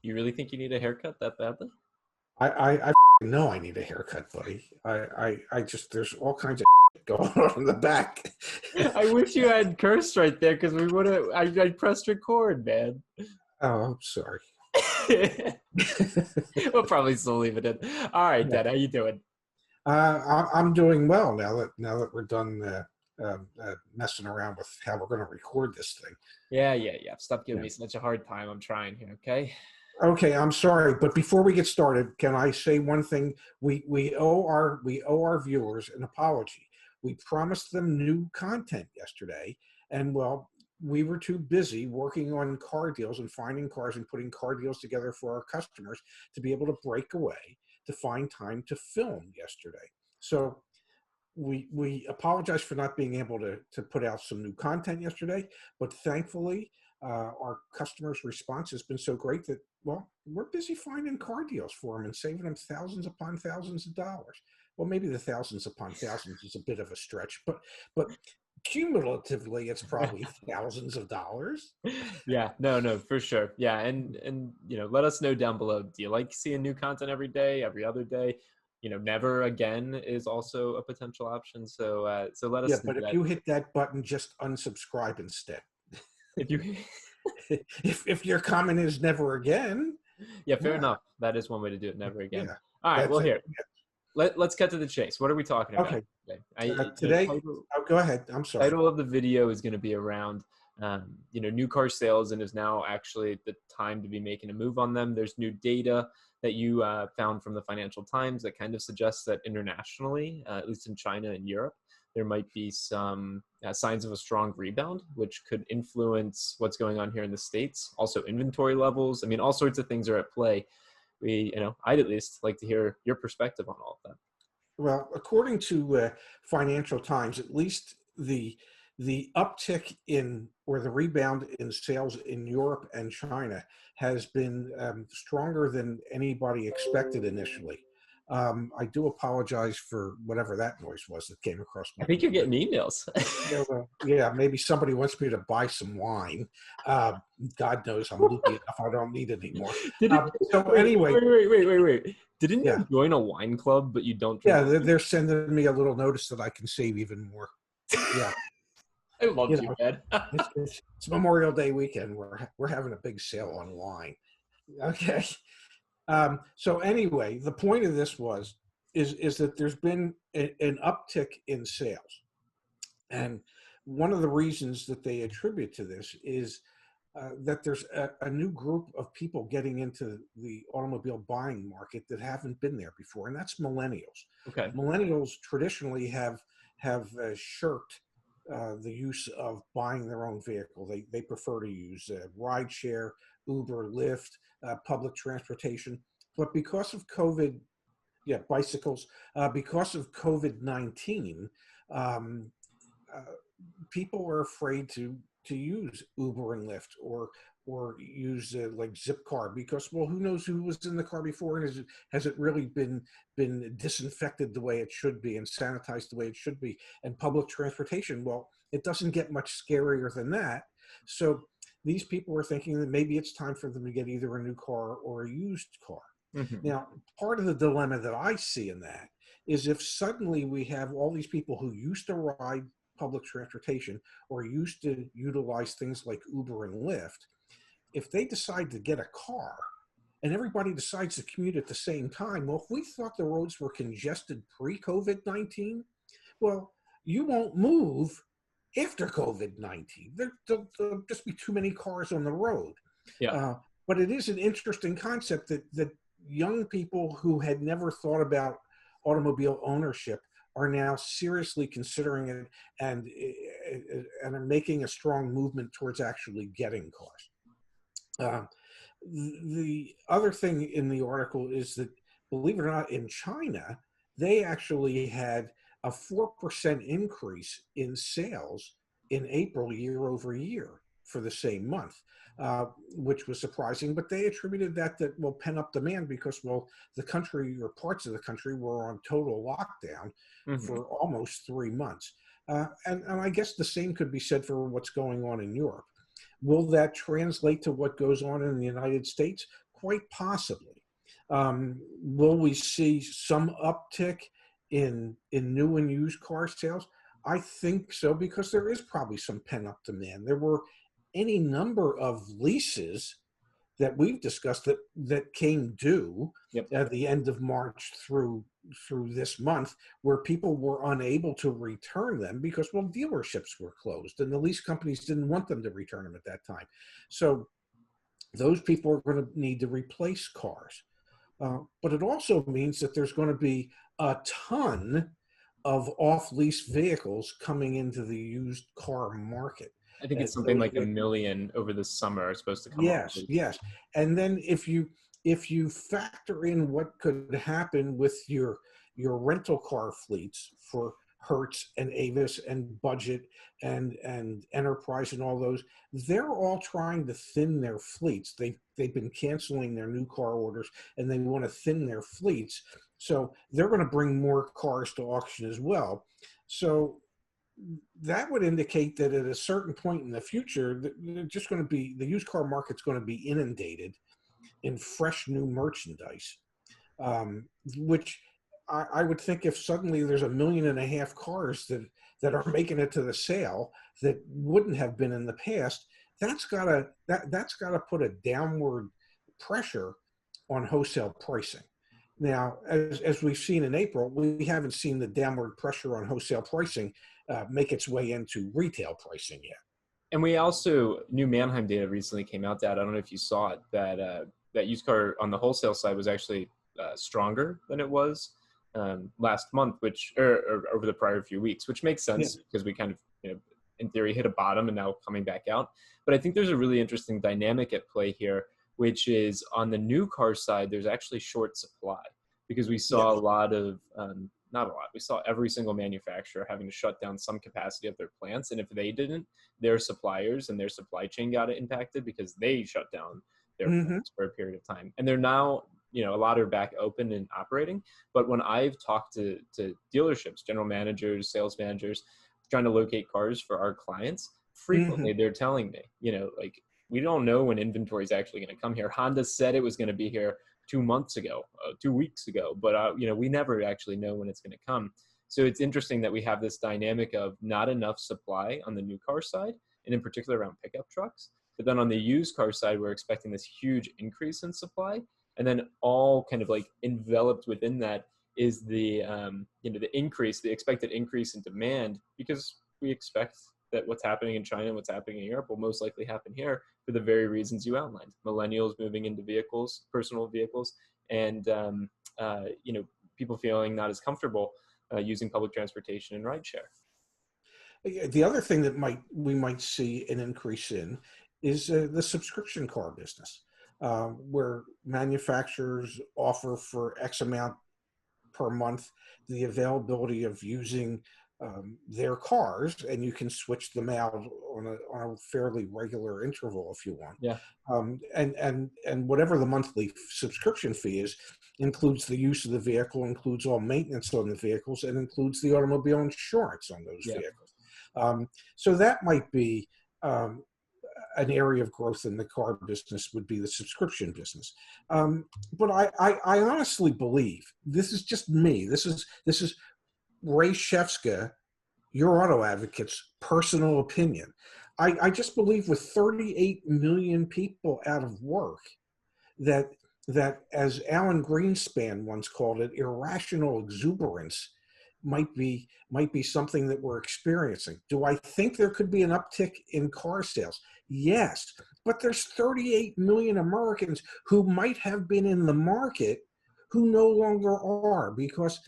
You really think you need a haircut that badly? I know I need a haircut, buddy. I just there's all kinds of going on in the back. I wish you had cursed right there because we would have. I pressed record, man. Oh, I'm sorry. We'll probably still leave it in. All right, Yeah. Dad, how you doing? I'm doing well now that we're done messing around with how we're going to record this thing. Yeah. Stop giving Yeah. me such a hard time. I'm trying here, okay? Okay, I'm sorry, but before we get started, can I say one thing? We owe our viewers an apology. We promised them new content yesterday, and well, we were too busy working on car deals and finding cars and putting car deals together for our customers to be able to break away to find time to film yesterday. So we apologize for not being able to put out some new content yesterday, but thankfully our customers' response has been so great that, well, we're busy finding car deals for them and saving them thousands upon thousands of dollars. Well, maybe the thousands upon thousands is a bit of a stretch, but cumulatively it's probably thousands of dollars. Yeah, no, for sure. Yeah, and let us know down below. Do you like seeing new content every day, every other day? Never again is also a potential option. So let Yeah, us know but if that you hit that button, just unsubscribe instead. if you. if your comment is never again, Yeah, fair yeah, enough. That is one way to do it. Never again. yeah, All right. Well, that's it. here let's get to the chase. What are we talking about Okay. today? The Today, title oh, go ahead. I'm sorry. title of the video is going to be around new car sales, and is now actually the time to be making a move on them. There's new data that you found from the Financial Times that kind of suggests that internationally, at least in China and Europe, there might be some signs of a strong rebound, which could influence what's going on here in the States. Also, inventory levels. I mean, all sorts of things are at play. I'd at least like to hear your perspective on all of that. Well, according to Financial Times, at least the uptick in or the rebound in sales in Europe and China has been stronger than anybody expected initially. I do apologize for whatever that noise was that came across I my think you're computer. getting emails. Yeah, well, yeah, maybe somebody wants me to buy some wine. Uh, God knows I'm loopy enough. I don't need any more. Didn't So wait, anyway, wait. Didn't yeah. you join a wine club, but you don't drink Yeah, they're, wine? they're sending me a little notice that I can save even more. Yeah, I you love you, know, man. it's Memorial Day weekend. We're having a big sale on wine. Okay. So anyway, the point of this is that there's been an uptick in sales, and one of the reasons that they attribute to this is that there's a new group of people getting into the automobile buying market that haven't been there before, and that's millennials. Okay. Millennials traditionally have shirked the use of buying their own vehicle. They prefer to use rideshare, Uber, Lyft, public transportation. But because of COVID, yeah, bicycles. Because of COVID-19, um, uh, people are afraid to use Uber and Lyft or use like Zipcar because, well, who knows who was in the car before, and has it really been disinfected the way it should be and sanitized the way it should be? And public transportation, well, it doesn't get much scarier than that. So these people are thinking that maybe it's time for them to get either a new car or a used car. Hmm. Now, part of the dilemma that I see in that is if suddenly we have all these people who used to ride public transportation or used to utilize things like Uber and Lyft, if they decide to get a car and everybody decides to commute at the same time, well, if we thought the roads were congested pre-COVID-19, well, you won't move after COVID-19. There'll just be too many cars on the road. Yeah. Uh, but it is an interesting concept that young people who had never thought about automobile ownership are now seriously considering it and are making a strong movement towards actually getting cars. The other thing in the article is that, believe it or not, in China, they actually had a 4% increase in sales in April year over year for the same month, which was surprising. But they attributed that well, pent-up demand because, well, the country or parts of the country were on total lockdown Hmm. for almost 3 months. And I guess the same could be said for what's going on in Europe. Will that translate to what goes on in the United States? Quite possibly. Will we see some uptick in new and used car sales? I think so, because there is probably some pent-up demand. There were any number of leases that we've discussed that came due Yep. at the end of March through this month, where people were unable to return them because, well, dealerships were closed and the lease companies didn't want them to return them at that time. So those people are going to need to replace cars. But it also means that there's going to be a ton of off-lease vehicles coming into the used car market. I think it's something Those like 1 million over the summer are supposed to come off. Yes, yes. And then if you factor in what could happen with your rental car fleets for Hertz and Avis and Budget and Enterprise and all those, they're all trying to thin their fleets. They've been canceling their new car orders and they want to thin their fleets. So they're going to bring more cars to auction as well. So that would indicate that at a certain point in the future, they're just going to be, the used car market's going to be inundated in fresh new merchandise, which I would think if suddenly there's 1.5 million cars that are making it to the sale that wouldn't have been in the past, that's gotta put a downward pressure on wholesale pricing. Now, as we've seen in April, we haven't seen the downward pressure on wholesale pricing make its way into retail pricing yet. And we also, new Manheim data recently came out that, I don't know if you saw it, that used car on the wholesale side was actually stronger than it was last month, or over the prior few weeks, which makes sense because we kind of, in theory, hit a bottom and now coming back out. But I think there's a really interesting dynamic at play here, which is on the new car side, there's actually short supply because we saw a lot of, not a lot, we saw every single manufacturer having to shut down some capacity of their plants. And if they didn't, their suppliers and their supply chain got impacted because they shut down their plants for a period of time. And they're now, a lot are back open and operating. But when I've talked to dealerships, general managers, sales managers, trying to locate cars for our clients, frequently they're telling me, like, we don't know when inventory is actually going to come here. Honda said it was going to be here 2 months ago, 2 weeks ago, but we never actually know when it's going to come. So it's interesting that we have this dynamic of not enough supply on the new car side, and in particular around pickup trucks. But then on the used car side, we're expecting this huge increase in supply, and then all kind of like enveloped within that is the the expected increase in demand, because we expect that what's happening in China and what's happening in Europe will most likely happen here for the very reasons you outlined. Millennials moving into vehicles, personal vehicles, and people feeling not as comfortable using public transportation and rideshare. The other thing that we might see an increase in is the subscription car business, where manufacturers offer for X amount per month the availability of using their cars, and you can switch them out on a fairly regular interval if you want. Yeah. And whatever the monthly subscription fee is includes the use of the vehicle, includes all maintenance on the vehicles, and includes the automobile insurance on those vehicles. So that might be an area of growth in the car business, would be the subscription business. But I honestly believe, this is just me, this is Ray Shefska, your auto advocate's personal opinion. I just believe with 38 million people out of work, that as Alan Greenspan once called it, irrational exuberance might be something that we're experiencing. Do I think there could be an uptick in car sales? Yes, but there's 38 million Americans who might have been in the market who no longer are, because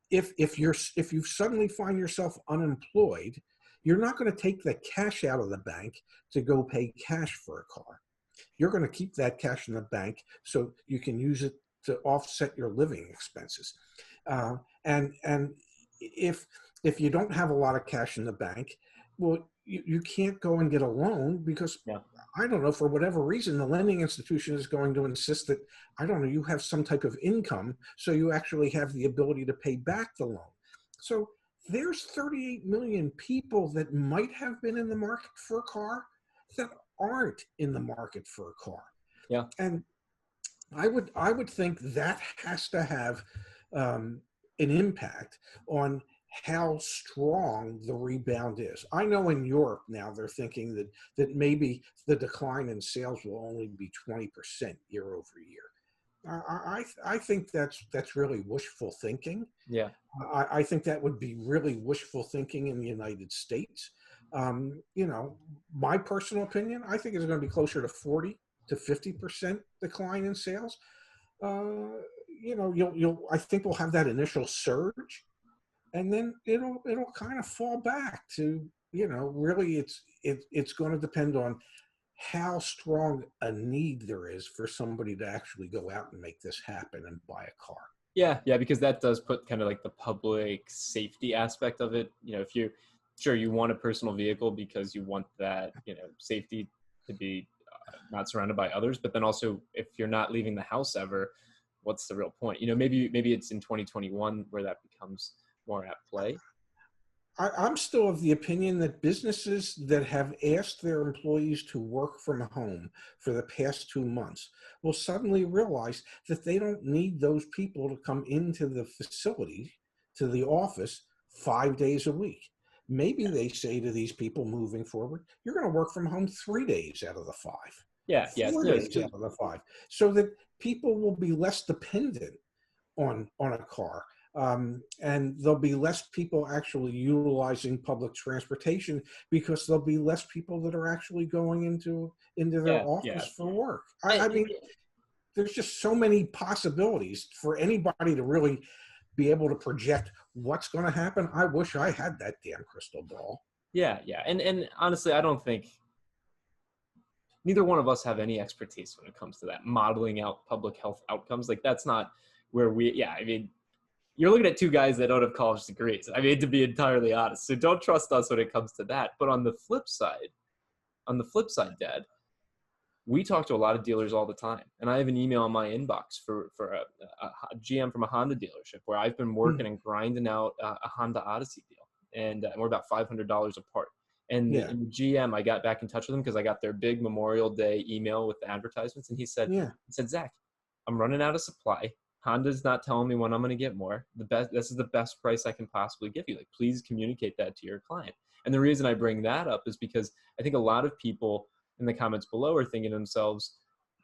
if you suddenly find yourself unemployed, you're not going to take the cash out of the bank to go pay cash for a car. You're going to keep that cash in the bank so you can use it to offset your living expenses. And if you don't have a lot of cash in the bank, well, you can't go and get a loan because, I don't know, for whatever reason, the lending institution is going to insist that, I don't know, you have some type of income, so you actually have the ability to pay back the loan. So there's 38 million people that might have been in the market for a car that aren't in the market for a car. Yeah. And I would think that has to have um, an impact on how strong the rebound is. I know in Europe now they're thinking that maybe the decline in sales will only be 20% year over year. I think that's really wishful thinking. Yeah. I think that would be really wishful thinking in the United States. You know, my personal opinion, I think it's going to be closer to 40 to 50% decline in sales. uh, you know, I think we'll have that initial surge, and then it'll kind of fall back to, you know, really it's going to depend on how strong a need there is for somebody to actually go out and make this happen and buy a car. Yeah, yeah, because that does put kind of like the public safety aspect of it. You know, if you sure you want a personal vehicle because you want that, you know, safety to be not surrounded by others, but then also if you're not leaving the house ever, what's the real point? You know, maybe it's in 2021 where that becomes more at play. I'm still of the opinion that businesses that have asked their employees to work from home for the past 2 months will suddenly realize that they don't need those people to come into the facility, to the office, 5 days a week. Maybe they say to these people moving forward, you're going to work from home 3 days out of the five, Yeah, yeah. four No, days out of the five, so that people will be less dependent on a car. And there'll be less people actually utilizing public transportation because there'll be less people that are actually going into their yeah, yeah. office for work. I, I mean, there's just so many possibilities for anybody to really be able to project what's going to happen. I wish I had that damn crystal ball. yeah, yeah. And honestly, I don't think neither one of us have any expertise when it comes to that modeling out public health outcomes. Like that's not where we. Yeah, I mean, you're looking at two guys that don't have college degrees. I mean, to be entirely honest, so don't trust us when it comes to that. But on the flip side, Dad, we talk to a lot of dealers all the time, and I have an email in my inbox for a GM from a Honda dealership where I've been working Hmm. and grinding out a Honda Odyssey deal, and we're about $500 apart. And Yeah, the GM, I got back in touch with him because I got their big Memorial Day email with the advertisements, and yeah, he said, Zach, I'm running out of supply. Honda's not telling me when I'm going to get more. This is the best price I can possibly give you. Like, please communicate that to your client. And the reason I bring that up is because I think a lot of people in the comments below are thinking to themselves,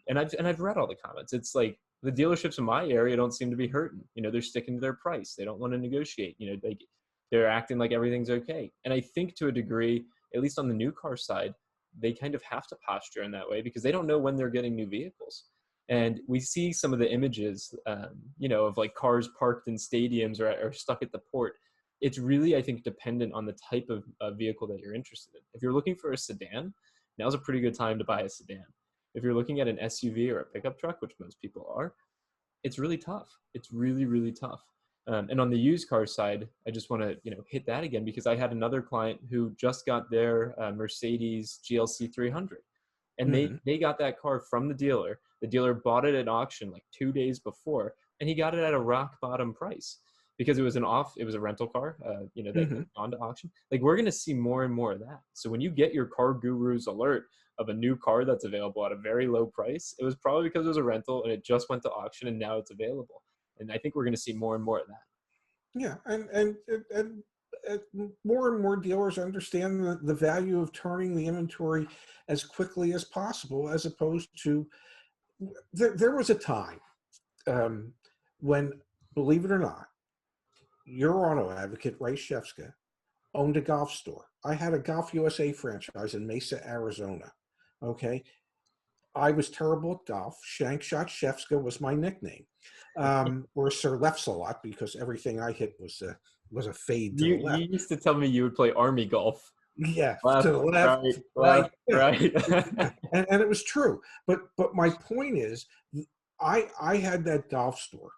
and I've read all the comments. It's like the dealerships in my area don't seem to be hurting. You know, they're sticking to their price. They don't want to negotiate. You know, they're acting like everything's okay. And I think to a degree, at least on the new car side, they kind of have to posture in that way because they don't know when they're getting new vehicles. And we see some of the images, you know, of like cars parked in stadiums or stuck at the port. It's really, I think, dependent on the type of vehicle that you're interested in. If you're looking for a sedan, now's a pretty good time to buy a sedan. If you're looking at an SUV or a pickup truck, which most people are, it's really tough. It's really, really tough. And on the used car side, I just want to, you know, hit that again because I had another client who just got their Mercedes GLC 300, and hmm, they got that car from the dealer. The dealer bought it at auction like 2 days before, and he got it at a rock bottom price because it was a rental car, you know, that hmm. had gone to auction. Like we're gonna see more and more of that. So when you get your Car Guru's alert of a new car that's available at a very low price, it was probably because it was a rental and it just went to auction and now it's available. And I think we're gonna see more and more of that. Yeah, and more and more dealers understand the value of turning the inventory as quickly as possible, as opposed to there was a time um, when, believe it or not, your auto advocate Ray Shefska owned a golf store. I had a Golf USA franchise in Mesa, Arizona. Okay, I was terrible at golf. Shank Shot Shefska was my nickname, or Sir Lefts a lot because everything I hit was a fade to the left. You used to tell me you would play army golf. Yeah, to Left, the left, right, right. left, Yeah, right. yeah. And it was true. But my point is, I had that golf store,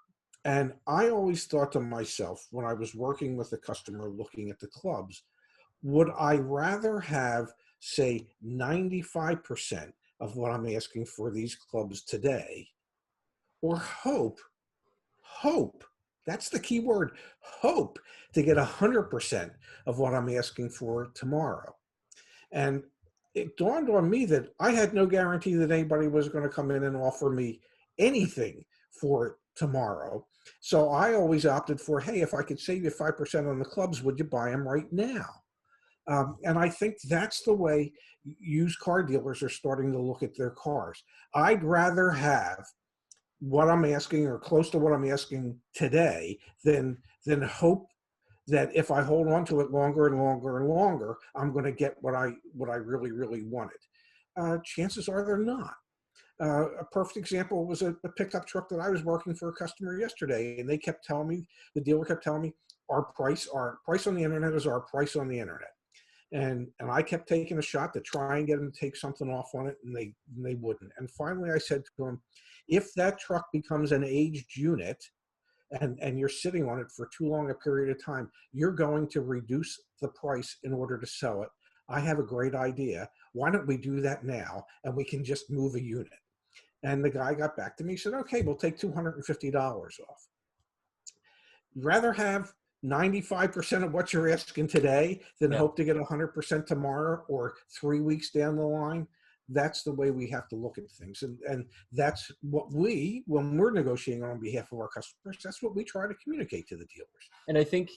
and I always thought to myself when I was working with a customer looking at the clubs, would I rather have, say, 95% of what I'm asking for these clubs today, or hope, that's the key word, hope, to get 100% of what I'm asking for tomorrow? And it dawned on me that I had no guarantee that anybody was going to come in and offer me anything for tomorrow. So I always opted for, hey, if I could save you 5% on the clubs, would you buy them right now? And I think that's the way used car dealers are starting to look at their cars. I'd rather have what I'm asking or close to what I'm asking today than hope that if I hold on to it longer and longer and longer, I'm going to get what I really, really wanted. Chances are they're not. A perfect example was a pickup truck that I was working for a customer yesterday, and they kept telling me, the dealer kept telling me, our price on the internet is our price on the internet. And I kept taking a shot to try and get them to take something off on it, and they wouldn't. And finally I said to him, if that truck becomes an aged unit and you're sitting on it for too long a period of time, you're going to reduce the price in order to sell it. I have a great idea. Why don't we do that now, and we can just move a unit? And the guy got back to me, said, okay, we'll take $250 off. Rather have 95% of what you're asking today than hope to get 100% tomorrow or 3 weeks down the line. That's the way we have to look at things. And that's what when we're negotiating on behalf of our customers, that's what we try to communicate to the dealers. And I think,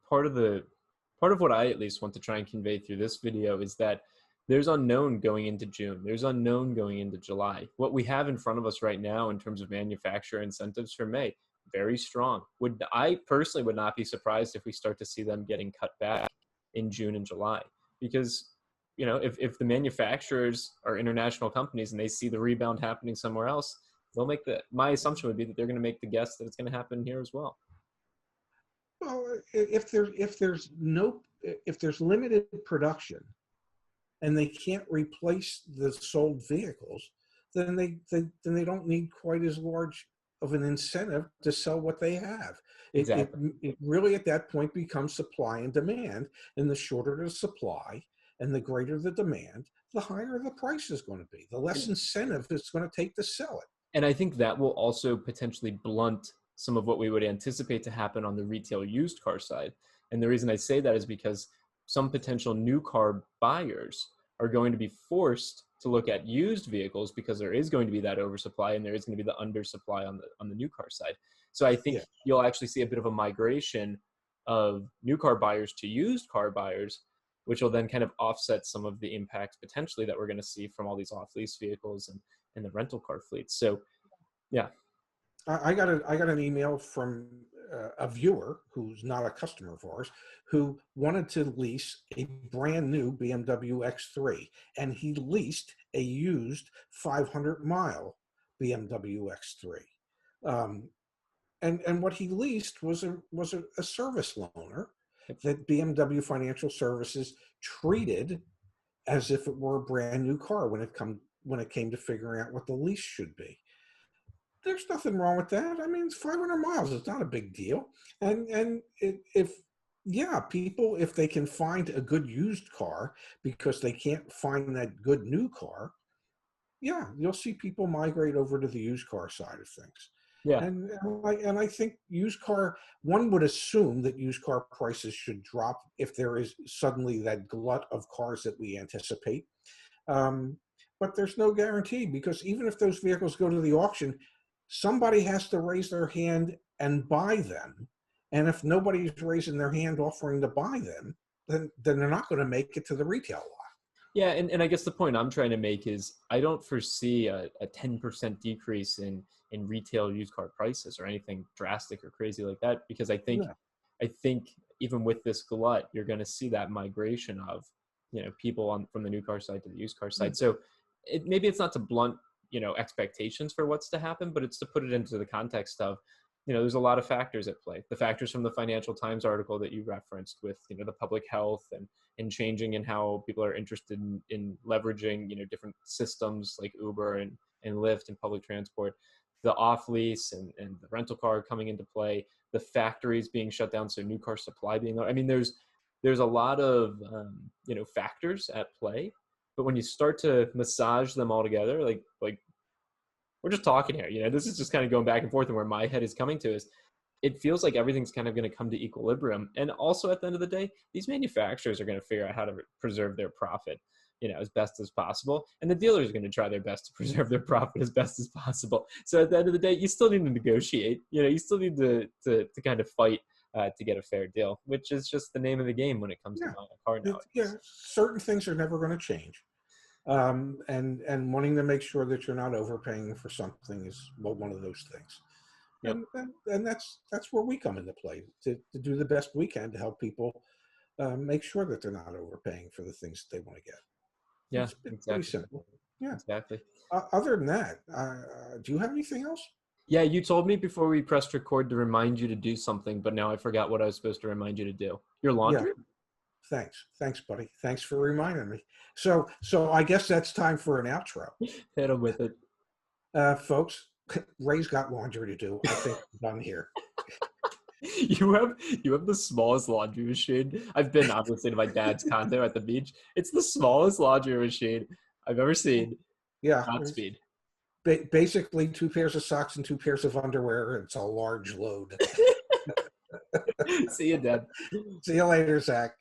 part of what I at least want to try and convey through this video is that there's unknown going into June. There's unknown going into July. What we have in front of us right now in terms of manufacturer incentives for May, very strong. I personally would not be surprised if we start to see them getting cut back in June and July, because if the manufacturers are international companies and they see the rebound happening somewhere else, they'll make my assumption would be that they're going to make the guess that it's going to happen here as well. Well, if there's limited production and they can't replace the sold vehicles, then they don't need quite as large of an incentive to sell what they have. Exactly. It really at that point becomes supply and demand, and the shorter the supply and the greater the demand, the higher the price is going to be, the less incentive it's going to take to sell it. And I think that will also potentially blunt some of what we would anticipate to happen on the retail used car side. And the reason I say that is because some potential new car buyers are going to be forced to look at used vehicles because there is going to be that oversupply and there is going to be the undersupply on the new car side. So I think you'll actually see a bit of a migration of new car buyers to used car buyers, which will then kind of offset some of the impacts potentially that we're going to see from all these off-lease vehicles and the rental car fleets. So, yeah. I got an email from a viewer who's not a customer of ours who wanted to lease a brand new BMW X3, and he leased a used 500-mile BMW X3. And what he leased was a service loaner that BMW Financial Services treated as if it were a brand new car when it came to figuring out what the lease should be. There's nothing wrong with that. I mean, it's 500 miles. It's not a big deal. And people, if they can find a good used car because they can't find that good new car, you'll see people migrate over to the used car side of things. Yeah. And I think one would assume that used car prices should drop if there is suddenly that glut of cars that we anticipate. But there's no guarantee, because even if those vehicles go to the auction, somebody has to raise their hand and buy them. And if nobody's raising their hand offering to buy them, then they're not going to make it to the retail lot. Yeah, and I guess the point I'm trying to make is I don't foresee a 10% decrease in retail used car prices or anything drastic or crazy like that, because I think even with this glut, you're going to see that migration of people from the new car side to the used car side. So maybe it's not to blunt expectations for what's to happen, but it's to put it into the context of there's a lot of factors at play. The factors from the Financial Times article that you referenced with the public health and changing in how people are interested in leveraging different systems like Uber and Lyft and public transport, the off lease and the rental car coming into play, the factories being shut down, so new car supply being low. I mean, there's a lot of factors at play. But when you start to massage them all together, like we're just talking here, this is just kind of going back and forth, and where my head is coming to is it feels like everything's kind of going to come to equilibrium. And also at the end of the day, these manufacturers are going to figure out how to preserve their profit. as best as possible. And the dealer is going to try their best to preserve their profit as best as possible. So at the end of the day, you still need to negotiate. You still need to kind of fight to get a fair deal, which is just the name of the game when it comes to buying a car nowadays. Yeah, certain things are never going to change. And wanting to make sure that you're not overpaying for something is one of those things. Yep. And that's where we come into play to do the best we can to help people make sure that they're not overpaying for the things that they want to get. Yeah, It's exactly. pretty simple. Yeah. Exactly. Other than that, do you have anything else? Yeah, you told me before we pressed record to remind you to do something, but now I forgot what I was supposed to remind you to do. Your laundry? Yeah. Thanks, buddy. Thanks for reminding me. So I guess that's time for an outro. Hit him with it. Folks, Ray's got laundry to do. I think I'm done here. You have the smallest laundry machine. I've been obviously to my dad's condo at the beach. It's the smallest laundry machine I've ever seen. Yeah. Godspeed. Basically 2 pairs of socks and 2 pairs of underwear. It's a large load. See you, Dad. See you later, Zach.